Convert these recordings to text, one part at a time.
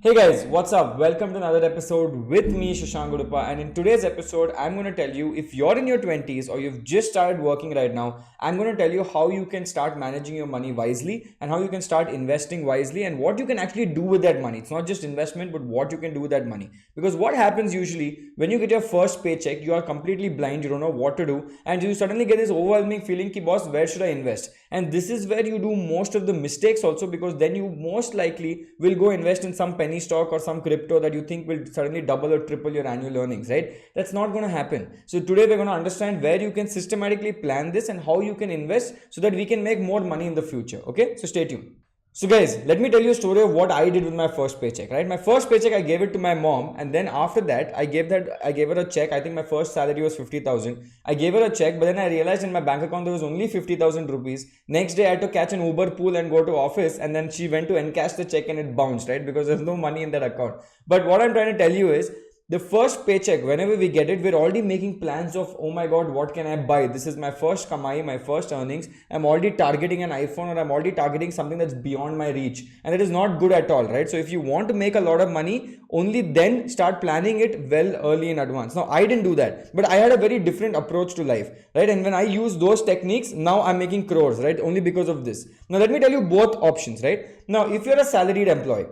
Hey guys, what's up? Welcome to another episode with me, Shashank Udupa. And in today's episode, I'm going to tell you if you're in your 20s or you've just started working right now, I'm going to tell you how you can start managing your money wisely and how you can start investing wisely and what you can actually do with that money. It's not just investment, but what you can do with that money. Because what happens usually when you get your first paycheck, you are completely blind, you don't know what to do, and you suddenly get this overwhelming feeling, ki boss, where should I invest? And this is where you do most of the mistakes also, because then you most likely will go invest in some penny stock or some crypto that you think will suddenly double or triple your annual earnings, right? That's not going to happen. So today we're going to understand where you can systematically plan this and how you can invest so that we can make more money in the future. Okay, so stay tuned. So guys, let me tell you a story of what I did with my first paycheck, right? My first paycheck, I gave it to my mom, and then after that, I gave her a check. I think my first salary was 50,000. I gave her a check, but then I realized in my bank account there was only 50,000 rupees. Next day, I had to catch an Uber pool and go to office, and then she went to encash the check and it bounced, right? Because there's no money in that account. But what I'm trying to tell you is the first paycheck, whenever we get it, we're already making plans of, oh my god, what can I buy? This is my first kamai, my first earnings. I'm already targeting an iPhone, or I'm already targeting something that's beyond my reach, and it is not good at all, right? So if you want to make a lot of money, only then start planning it well early in advance. Now I didn't do that, but I had a very different approach to life, right? And when I use those techniques, now I'm making crores, right? Only because of this. Now let me tell you both options, right? Now if you're a salaried employee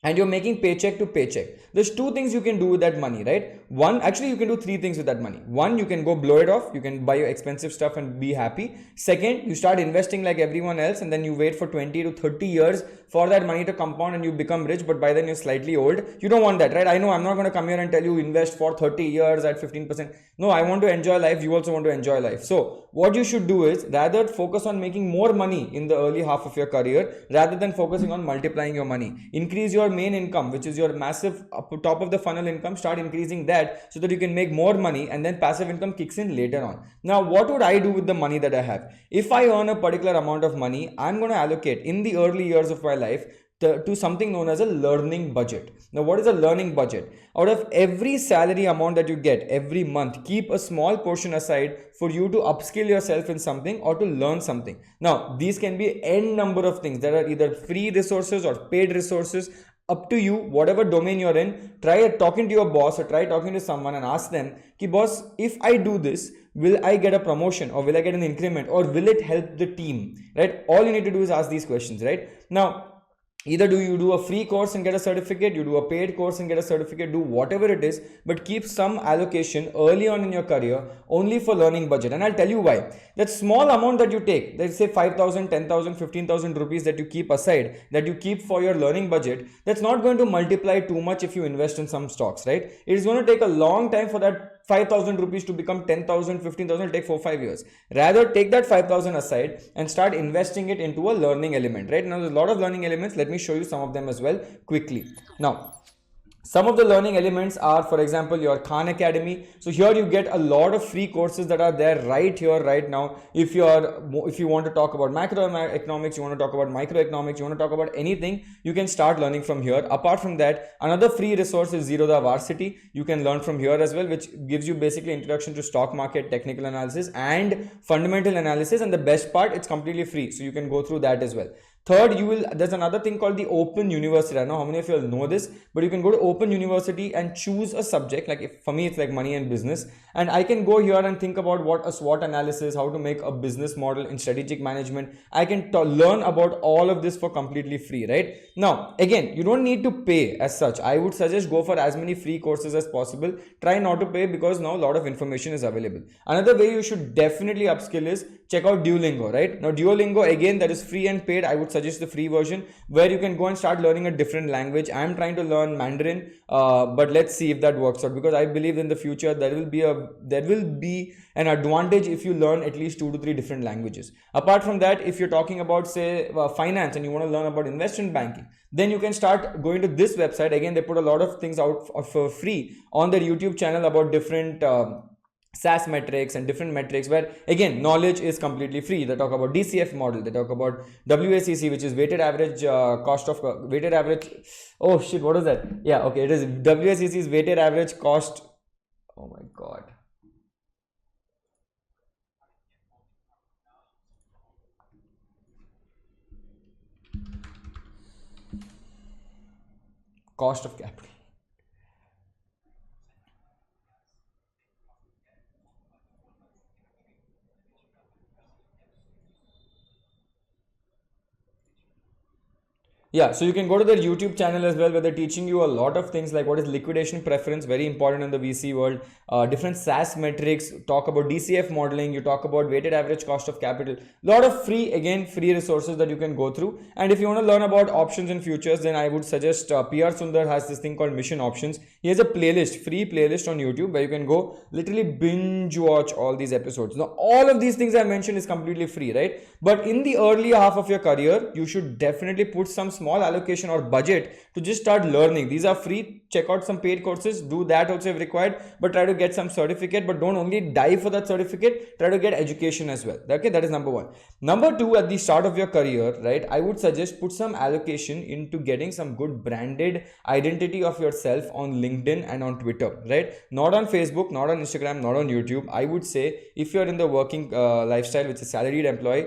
and you're making paycheck to paycheck, there's two things you can do with that money, right? One, actually you can do three things with that money. One, you can go blow it off, you can buy your expensive stuff and be happy. Second, you start investing like everyone else, and then you wait for 20 to 30 years for that money to compound and you become rich, but by then you're slightly old. You don't want that, right? I know I'm not going to come here and tell you invest for 30 years at 15%. No, I want to enjoy life, you also want to enjoy life. So what you should do is rather focus on making more money in the early half of your career rather than focusing on multiplying your money. Increase your main income, which is your massive top of the funnel income. Start increasing that so that you can make more money, and then passive income kicks in later on. Now what would I do with the money that I have? If I earn a particular amount of money, I'm going to allocate in the early years of my life to something known as a learning budget. Now, what is a learning budget? Out of every salary amount that you get every month, keep a small portion aside for you to upskill yourself in something or to learn something. Now, these can be n number of things. There are either free resources or paid resources. Up to you, whatever domain you're in. Try talking to your boss or try talking to someone and ask them, ki boss, if I do this, will I get a promotion or will I get an increment or will it help the team, right? All you need to do is ask these questions, right? Now, either do you do a free course and get a certificate, you do a paid course and get a certificate, do whatever it is, but keep some allocation early on in your career only for learning budget. And I'll tell you why. That small amount that you take, let's say 5,000, 10,000, 15,000 rupees that you keep aside, that you keep for your learning budget, that's not going to multiply too much if you invest in some stocks, right? It is going to take a long time for that 5,000 rupees to become 10,000, 15,000, take 4-5 years. Rather, take that 5,000 aside and start investing it into a learning element, right? Now, there's a lot of learning elements. Let me show you some of them as well quickly. Now, some of the learning elements are, for example, your Khan Academy. So here you get a lot of free courses that are there right here, right now. If you want to talk about macroeconomics, you want to talk about microeconomics, you want to talk about anything, you can start learning from here. Apart from that, another free resource is Zerodha Varsity. You can learn from here as well, which gives you basically introduction to stock market, technical analysis, and fundamental analysis. And the best part, it's completely free, so you can go through that as well. Third, there's another thing called the Open University. I don't know how many of you all know this, but you can go to Open University and choose a subject. Like, if for me it's like money and business, and I can go here and think about what a SWOT analysis, how to make a business model in strategic management. I can learn about all of this for completely free, right? Now, again, you don't need to pay as such. I would suggest go for as many free courses as possible. Try not to pay, because now a lot of information is available. Another way you should definitely upskill is check out Duolingo, right? Now, Duolingo, again, that is free and paid. I would suggest the free version, where you can go and start learning a different language. I'm trying to learn Mandarin, but let's see if that works out, because I believe in the future there will be an advantage if you learn at least 2 to 3 different languages. Apart from that, if you're talking about, say, finance, and you want to learn about investment banking, then you can start going to this website. Again, they put a lot of things out for free on their YouTube channel about different SaaS metrics and different metrics, where again knowledge is completely free. They talk about DCF model, they talk about WACC, which is weighted average cost of weighted average. Oh shit, what is that? Yeah, okay, it is WACC is weighted average cost. Oh my god. Cost of capital. Yeah, so you can go to their YouTube channel as well, where they're teaching you a lot of things like what is liquidation preference, very important in the VC world, different SaaS metrics, talk about DCF modeling, you talk about weighted average cost of capital, lot of free, again, free resources that you can go through. And if you want to learn about options and futures, then I would suggest PR Sundar has this thing called Mission Options. He has a playlist, free playlist on YouTube, where you can go literally binge watch all these episodes. Now, all of these things I mentioned is completely free, right? But in the early half of your career, you should definitely put some small allocation or budget to just start learning. These are free. Check out some paid courses, do that also if required, but try to get some certificate. But don't only dive for that certificate, try to get education as well. Okay, that is number one. Number two, at the start of your career, right, I would suggest put some allocation into getting some good branded identity of yourself on LinkedIn and on Twitter, right? Not on Facebook, not on Instagram, not on YouTube. I would say if you're in the working lifestyle, which is salaried employee,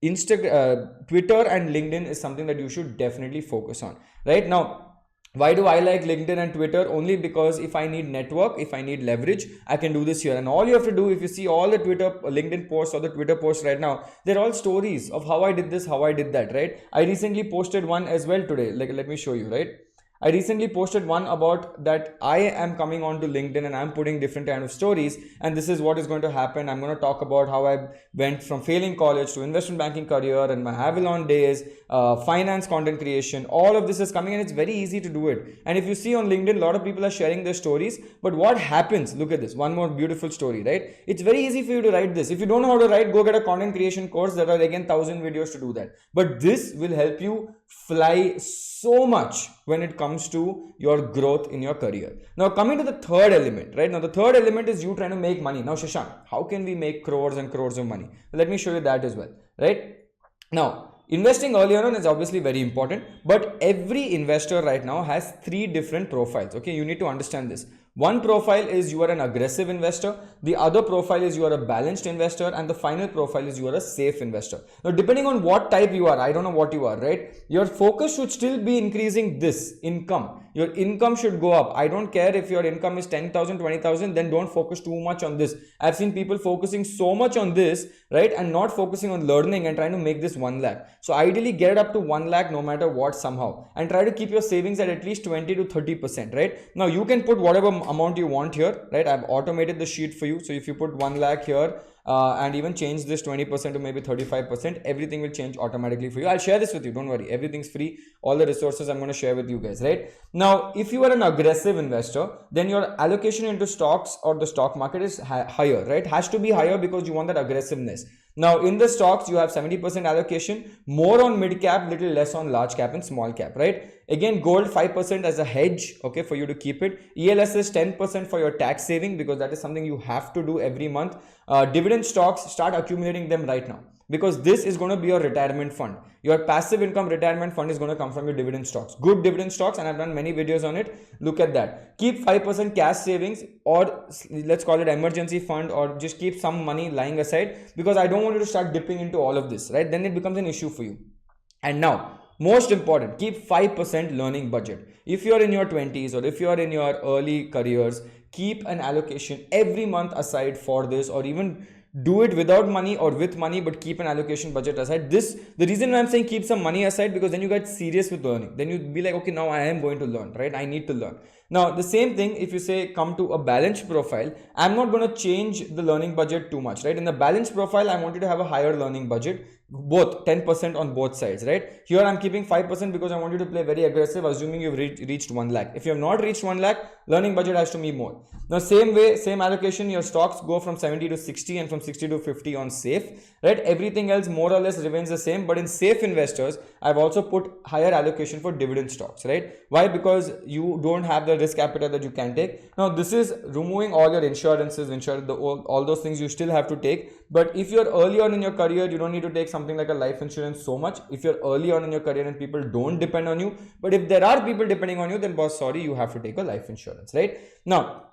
Twitter and LinkedIn is something that you should definitely focus on. Right now, why do I like LinkedIn and Twitter? Only because if I need network, if I need leverage, I can do this here. And all you have to do, if you see all the LinkedIn posts or the Twitter posts right now, they're all stories of how I did this, how I did that, right? I recently posted one as well today. Like, let me show you, right? I recently posted one about that I am coming on to LinkedIn and I'm putting different kind of stories, and this is what is going to happen. I'm going to talk about how I went from failing college to investment banking career and my Avalon days, finance content creation. All of this is coming and it's very easy to do it. And if you see on LinkedIn, a lot of people are sharing their stories. But what happens? Look at this. One more beautiful story, right? It's very easy for you to write this. If you don't know how to write, go get a content creation course. There are again 1,000 videos to do that. But this will help you fly so much when it comes to your growth in your career. Now, coming to the third element, right? Now, the third element is you trying to make money. Now, Shashank, how can we make crores and crores of money? Let me show you that as well, right? Now, investing early on is obviously very important, but every investor right now has three different profiles. Okay, you need to understand this. One profile is you are an aggressive investor, the other profile is you are a balanced investor, and the final profile is you are a safe investor. Now, depending on what type you are, I don't know what you are, right? Your focus should still be increasing this income. Your income should go up. I don't care if your income is 10,000, 20,000, then don't focus too much on this. I've seen people focusing so much on this, right? And not focusing on learning and trying to make this 1 lakh. So ideally get it up to 1 lakh no matter what somehow, and try to keep your savings at least 20 to 30%, right? Now you can put whatever amount you want here, right? I've automated the sheet for you. So if you put 1 lakh here, and even change this 20% to maybe 35%, everything will change automatically for you. I'll share this with you, don't worry, everything's free. All the resources I'm going to share with you guys, right? Now, if you are an aggressive investor, then your allocation into stocks or the stock market is higher, right? Has to be higher because you want that aggressiveness. Now, in the stocks, you have 70% allocation, more on mid cap, little less on large cap and small cap, right? Again, gold 5% as a hedge, okay, for you to keep it. ELS is 10% for your tax saving because that is something you have to do every month. Dividend stocks, start accumulating them right now, because this is going to be your retirement fund. Your passive income retirement fund is going to come from your dividend stocks, good dividend stocks, and I've done many videos on it. Look at that. Keep 5% cash savings, or let's call it emergency fund, or just keep some money lying aside, because I don't want you to start dipping into all of this, right? Then it becomes an issue for you. And now, most important, keep 5% learning budget. If you're in your 20s or if you're in your early careers, keep an allocation every month aside for this, or even do it without money or with money, but keep an allocation budget aside. This, the reason why I'm saying keep some money aside, because then you get serious with learning. Then you be like, okay, now I am going to learn, right? I need to learn. Now, the same thing, if you say come to a balanced profile, I'm not going to change the learning budget too much, right? In the balanced profile, I want you to have a higher learning budget, both 10% on both sides, right? Here I'm keeping 5% because I want you to play very aggressive, assuming you've reached 1 lakh. If you have not reached 1 lakh, learning budget has to be more. Now, same way, same allocation, your stocks go from 70 to 60 and from 60 to 50 on safe, right? Everything else more or less remains the same, but in safe investors, I've also put higher allocation for dividend stocks, right? Why? Because you don't have the risk appetite that you can take. Now, this is removing all your insurances, all those things you still have to take. But if you're early on in your career, you don't need to take something like a life insurance so much. If you're early on in your career and people don't depend on you, but if there are people depending on you, then boss, sorry, you have to take a life insurance, right? Now,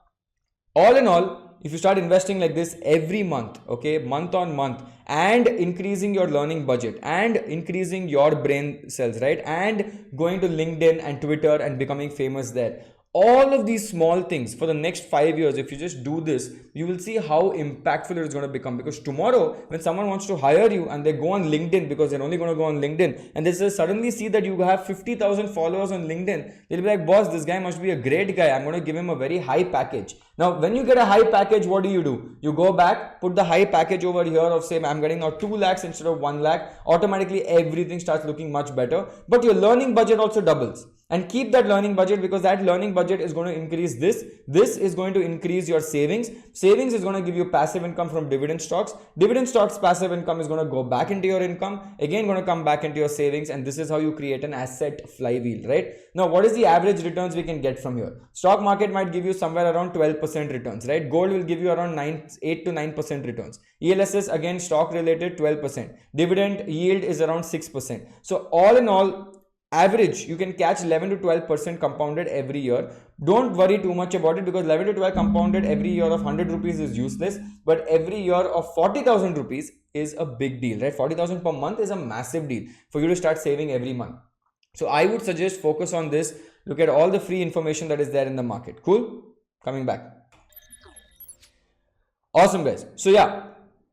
All in all, if you start investing like this every month, okay, month on month, and increasing your learning budget and increasing your brain cells, right, and going to LinkedIn and Twitter and becoming famous there, all of these small things for the next 5 years, if you just do this, you will see how impactful it is going to become. Because tomorrow, when someone wants to hire you and they go on LinkedIn, because they're only going to go on LinkedIn, and they suddenly see that you have 50,000 followers on LinkedIn, they'll be like, boss, this guy must be a great guy. I'm going to give him a very high package. Now, when you get a high package, what do? You go back, put the high package over here of, say, I'm getting now 2 lakhs instead of 1 lakh. Automatically, everything starts looking much better. But your learning budget also doubles. And keep that learning budget, because that learning budget is going to increase this. This is going to increase your savings. Savings is going to give you passive income from dividend stocks. Dividend stocks passive income is going to go back into your income. Again, going to come back into your savings. And this is how you create an asset flywheel, right? Now, what is the average returns we can get from here? Stock market might give you somewhere around 12% returns, right? Gold will give you around 8 to 9% returns. ELSS, again, stock related, 12%. Dividend yield is around 6%. So all in all, average, you can catch 11 to 12% compounded every year. Don't worry too much about it, because 11 to 12 compounded every year of 100 rupees is useless, but every year of 40,000 rupees is a big deal, right? 40,000 per month is a massive deal for you to start saving every month. So I would suggest focus on this. Look at all the free information that is there in the market. Cool? Coming back. Awesome, guys. So yeah,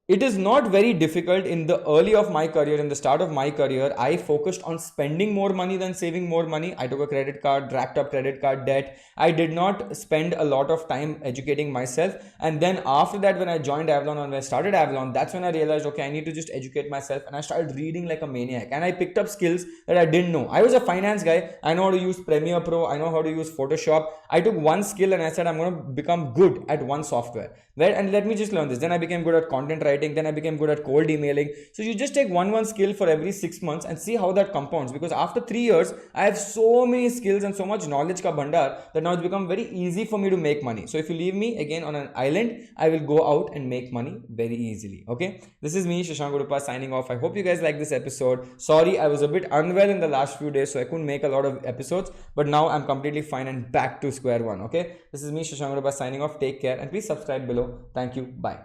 it is not very difficult. In the early of my career, in the start of my career, I focused on spending more money than saving more money. I took a credit card, racked up credit card debt. I did not spend a lot of time educating myself. And then after that, when I joined Avalon and when I started Avalon, that's when I realized, okay, I need to just educate myself. And I started reading like a maniac. And I picked up skills that I didn't know. I was a finance guy. I know how to use Premiere Pro. I know how to use Photoshop. I took one skill and I said, I'm going to become good at one software. Right? And let me just learn this. Then I became good at content writing. Then I became good at cold emailing. So you just take one skill for every 6 months and see how that compounds. Because after 3 years, I have so many skills and so much knowledge ka bhandar that now it's become very easy for me to make money. So if you leave me again on an island, I will go out and make money very easily. Okay. This is me, Shashank Udupa, signing off. I hope you guys like this episode. Sorry, I was a bit unwell in the last few days, so I couldn't make a lot of episodes. But now I'm completely fine and back to square one. Okay. This is me, Shashank Udupa, signing off. Take care and please subscribe below. Thank you. Bye.